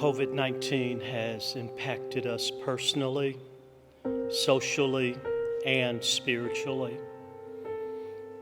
COVID-19 has impacted us personally, socially, and spiritually.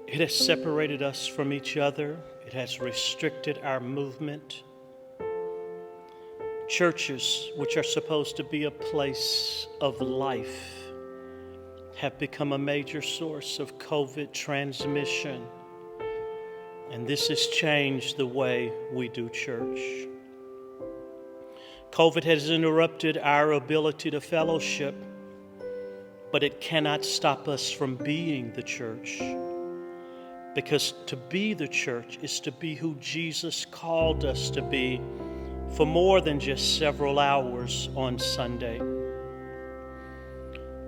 It has separated us from each other. It has restricted our movement. Churches, which are supposed to be a place of life, have become a major source of COVID transmission. And this has changed the way we do church. COVID has interrupted our ability to fellowship, but it cannot stop us from being the church. Because to be the church is to be who Jesus called us to be for more than just several hours on Sunday.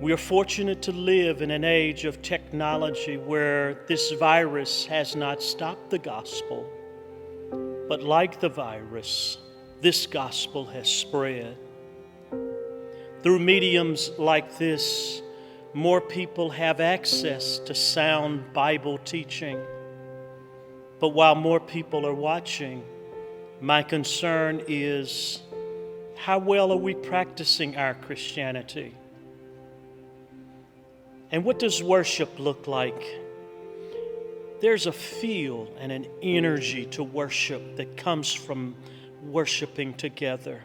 We are fortunate to live in an age of technology where this virus has not stopped the gospel, but like the virus, this gospel has spread. Through mediums like this, more people have access to sound Bible teaching. But while more people are watching, my concern is, how well are we practicing our Christianity? And what does worship look like? There's a feel and an energy to worship that comes from worshiping together.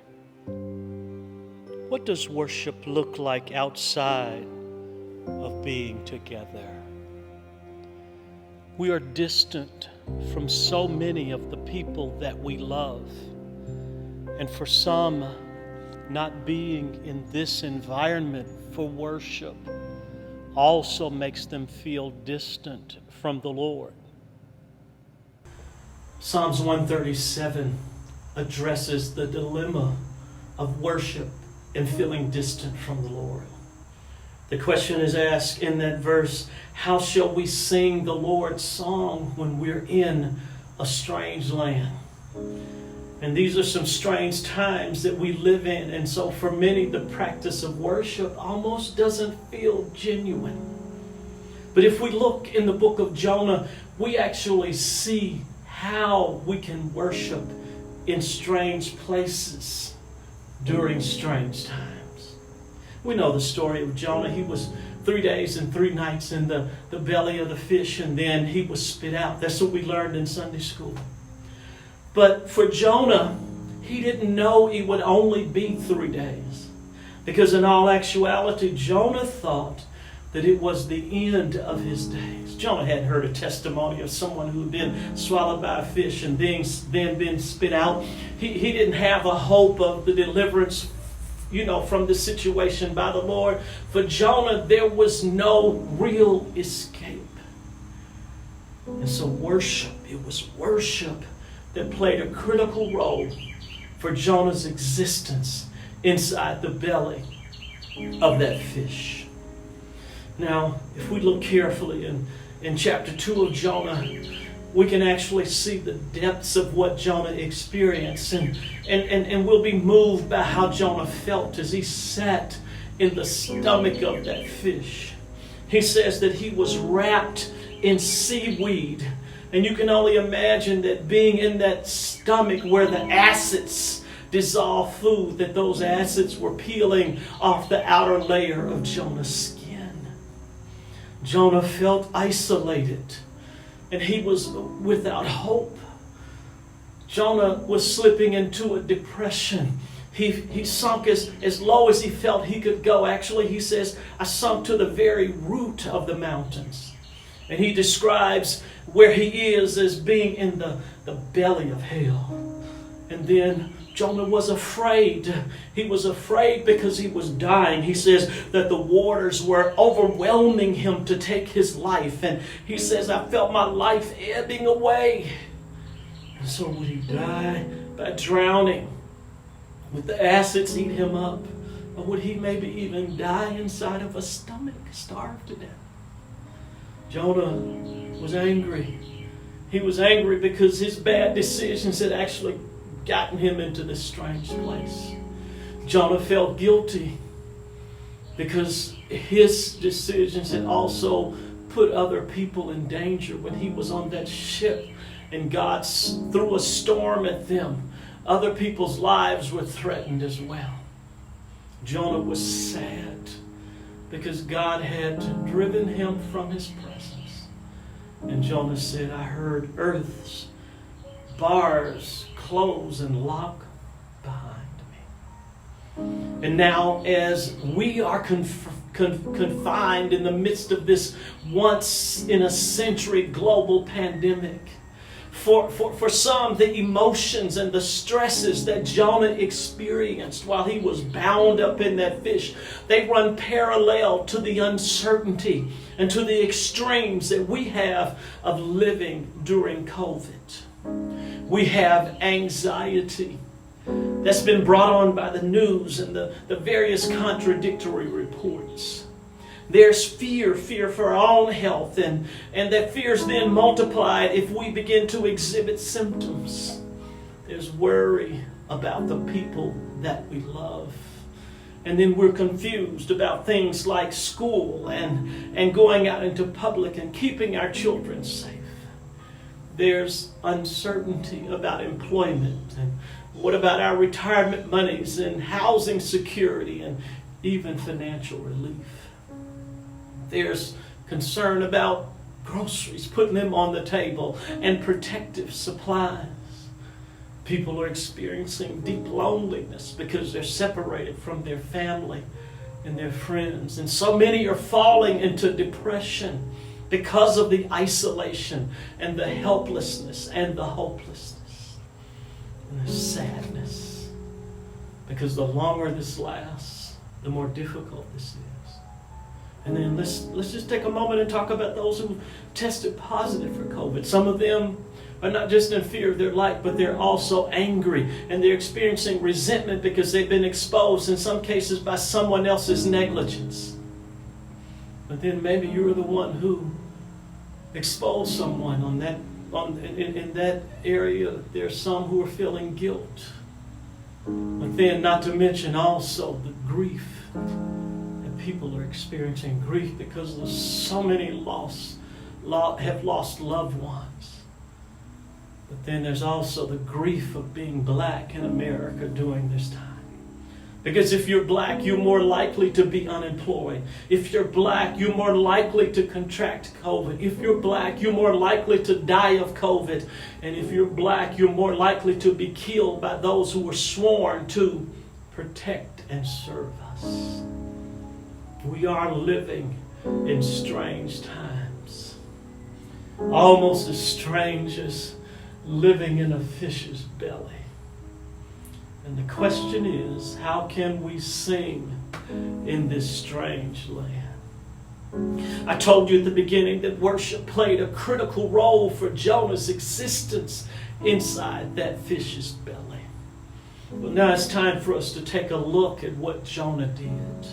What does worship look like outside of being together? We are distant from so many of the people that we love. And for some, not being in this environment for worship also makes them feel distant from the Lord. Psalms 137 addresses the dilemma of worship and feeling distant from the Lord. The question is asked in that verse, how shall we sing the Lord's song when we're in a strange land? And these are some strange times that we live in. And so for many, the practice of worship almost doesn't feel genuine. But if we look in the book of Jonah, we actually see how we can worship in strange places during strange times. We know the story of Jonah. He was 3 days and 3 nights in the belly of the fish, and then he was spit out. That's what we learned in Sunday school. But for Jonah, he didn't know it would only be 3 days. Because in all actuality, Jonah thought that it was the end of his days. Jonah hadn't heard a testimony of someone who had been swallowed by a fish and then been spit out. He didn't have a hope of the deliverance, from the situation by the Lord. For Jonah, there was no real escape. And so it was worship that played a critical role for Jonah's existence inside the belly of that fish. Now, if we look carefully in chapter 2 of Jonah, we can actually see the depths of what Jonah experienced. And we'll be moved by how Jonah felt as he sat in the stomach of that fish. He says that he was wrapped in seaweed. And you can only imagine that being in that stomach where the acids dissolve food, that those acids were peeling off the outer layer of Jonah's skin. Jonah felt isolated, and he was without hope. Jonah was slipping into a depression. He sunk as low as he felt he could go. Actually, he says, I sunk to the very root of the mountains. And he describes where he is as being in the belly of hell. And then Jonah was afraid. He was afraid because he was dying. He says that the waters were overwhelming him to take his life. And he says, I felt my life ebbing away. And so would he die by drowning? Would the acids eat him up? Or would he maybe even die inside of a stomach, starve to death? Jonah was angry. He was angry because his bad decisions had actually gotten him into this strange place. Jonah felt guilty because his decisions had also put other people in danger when he was on that ship and God threw a storm at them other people's lives were threatened as well. Jonah was sad because God had driven him from his presence. And Jonah said, I heard earth's bars close and lock behind me. And now as we are confined in the midst of this once-in-a-century global pandemic, for some, the emotions and the stresses that Jonah experienced while he was bound up in that fish, they run parallel to the uncertainty and to the extremes that we have of living during COVID. We have anxiety that's been brought on by the news and the various contradictory reports. There's fear for our own health, and that fear is then multiplied if we begin to exhibit symptoms. There's worry about the people that we love. And then we're confused about things like school and going out into public and keeping our children safe. There's uncertainty about employment, and what about our retirement monies and housing security and even financial relief. There's concern about groceries, putting them on the table, and protective supplies. People are experiencing deep loneliness because they're separated from their family and their friends. And so many are falling into depression because of the isolation and the helplessness and the hopelessness and the sadness. Because the longer this lasts, the more difficult this is. And then let's just take a moment and talk about those who tested positive for COVID. Some of them are not just in fear of their life, but they're also angry, and they're experiencing resentment because they've been exposed in some cases by someone else's negligence. But then maybe you were the one who exposed someone in that area. There's some who are feeling guilt. But then not to mention also the grief. People are experiencing grief because there's so many have lost loved ones. But then there's also the grief of being black in America during this time. Because if you're black, you're more likely to be unemployed. If you're black, you're more likely to contract COVID. If you're black, you're more likely to die of COVID. And if you're black, you're more likely to be killed by those who were sworn to protect and serve us. We are living in strange times. Almost as strange as living in a fish's belly. And the question is, how can we sing in this strange land? I told you at the beginning that worship played a critical role for Jonah's existence inside that fish's belly. Well, now it's time for us to take a look at what Jonah did.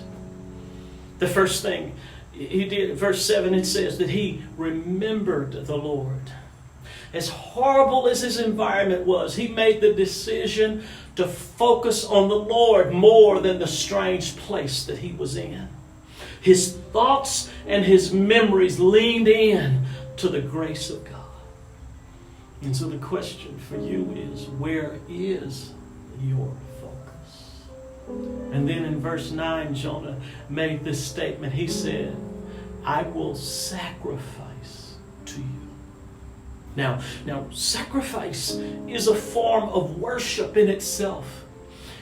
The first thing he did, verse 7, it says that he remembered the Lord. As horrible as his environment was, he made the decision to focus on the Lord more than the strange place that he was in. His thoughts and his memories leaned in to the grace of God. And so the question for you is, where is your focus? And then in verse 9, Jonah made this statement. He said, I will sacrifice to you. Now, sacrifice is a form of worship in itself.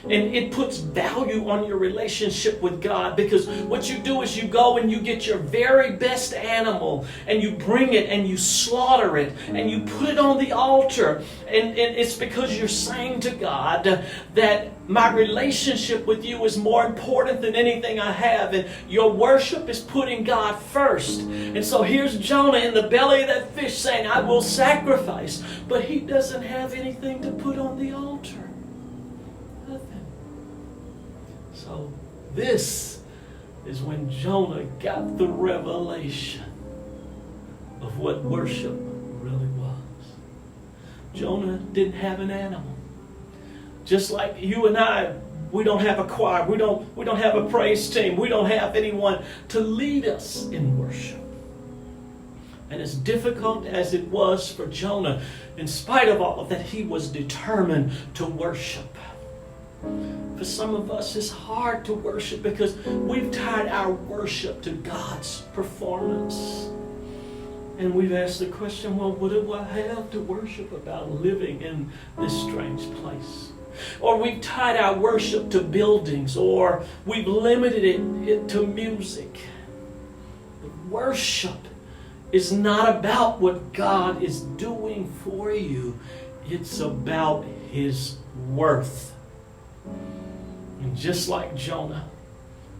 And it puts value on your relationship with God, because what you do is you go and you get your very best animal and you bring it and you slaughter it and you put it on the altar. And it's because you're saying to God that my relationship with you is more important than anything I have. And your worship is putting God first. And so here's Jonah in the belly of that fish saying, I will sacrifice. But he doesn't have anything to put on the altar. So this is when Jonah got the revelation of what worship really was. Jonah didn't have an animal. Just like you and I, we don't have a choir. We don't have a praise team. We don't have anyone to lead us in worship. And as difficult as it was for Jonah, in spite of all of that, he was determined to worship. For some of us, it's hard to worship because we've tied our worship to God's performance. And we've asked the question, well, what do I have to worship about living in this strange place? Or we've tied our worship to buildings, or we've limited it to music. But worship is not about what God is doing for you. It's about His worth. And just like Jonah,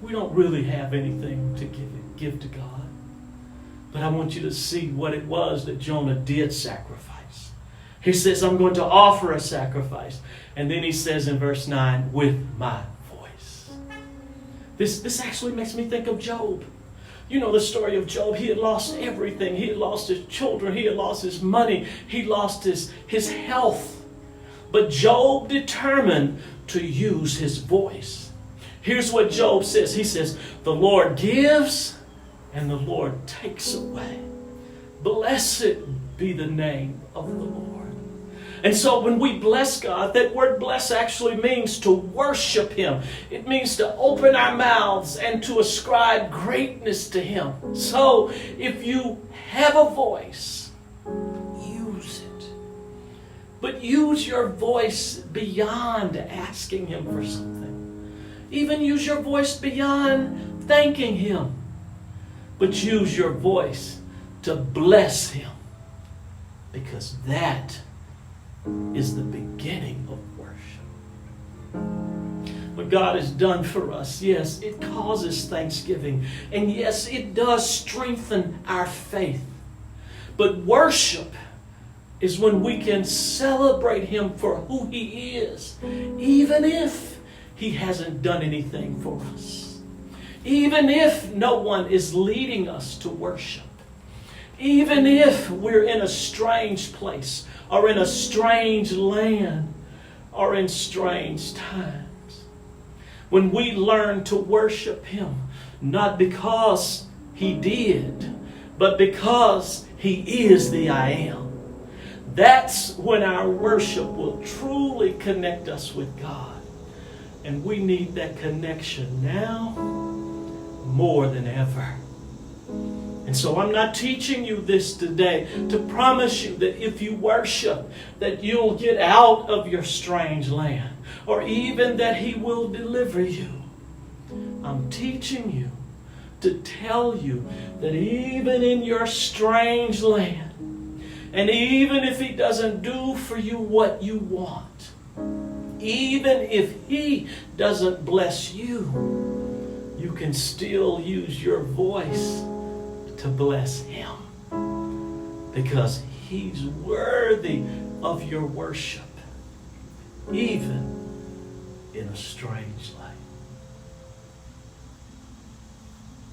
we don't really have anything to give to God. But I want you to see what it was that Jonah did sacrifice. He says, I'm going to offer a sacrifice. And then he says in verse 9, with my voice. This actually makes me think of Job. You know the story of Job. He had lost everything. He had lost his children. He had lost his money. He lost his health. But Job determined to use his voice. Here's what Job says. He says, the Lord gives and the Lord takes away. Blessed be the name of the Lord. And so when we bless God, that word bless actually means to worship Him. It means to open our mouths and to ascribe greatness to Him. So if you have a voice, use it. But use your voice beyond asking Him for something. Even use your voice beyond thanking Him. But use your voice to bless Him. Because that is the beginning of worship. What God has done for us, yes, it causes thanksgiving. And yes, it does strengthen our faith. But worship is when we can celebrate Him for who He is, even if He hasn't done anything for us. Even if no one is leading us to worship. Even if we're in a strange place, or in a strange land, or in strange times. When we learn to worship Him, not because He did, but because He is the I Am. That's when our worship will truly connect us with God. And we need that connection now more than ever. And so I'm not teaching you this today to promise you that if you worship, that you'll get out of your strange land, or even that He will deliver you. I'm teaching you to tell you that even in your strange land, and even if He doesn't do for you what you want, even if He doesn't bless you, you can still use your voice to bless Him, because He's worthy of your worship, even in a strange land.